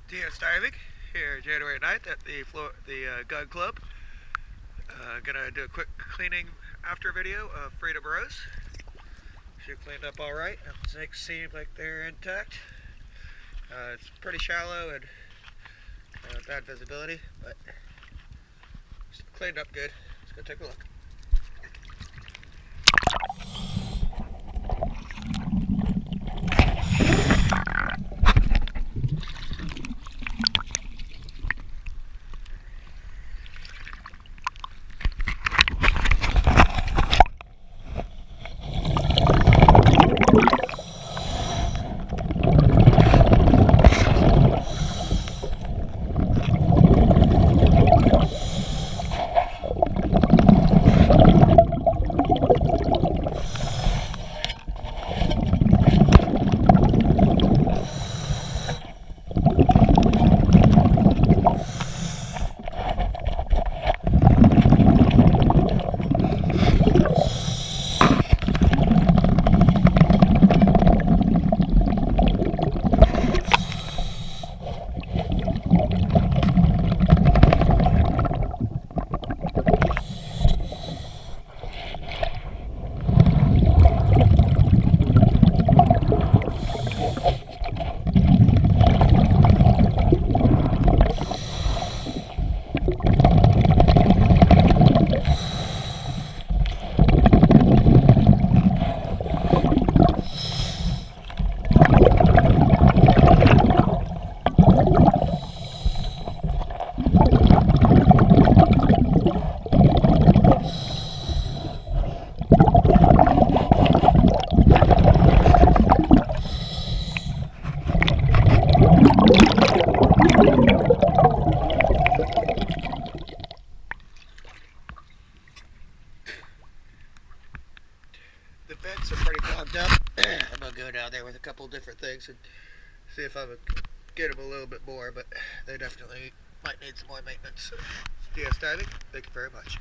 DS Diving here January 9th at the Gun Club. Gonna do a quick cleaning after video of Freedom Rose. She cleaned up alright. The sinks seem like they're intact. It's pretty shallow and bad visibility, but cleaned up good. Let's go take a look. The vents are pretty clogged up. I'm going to go down there with a couple different things and see if I can get them a little bit more, but they definitely might need some more maintenance. DS Diving, thank you very much.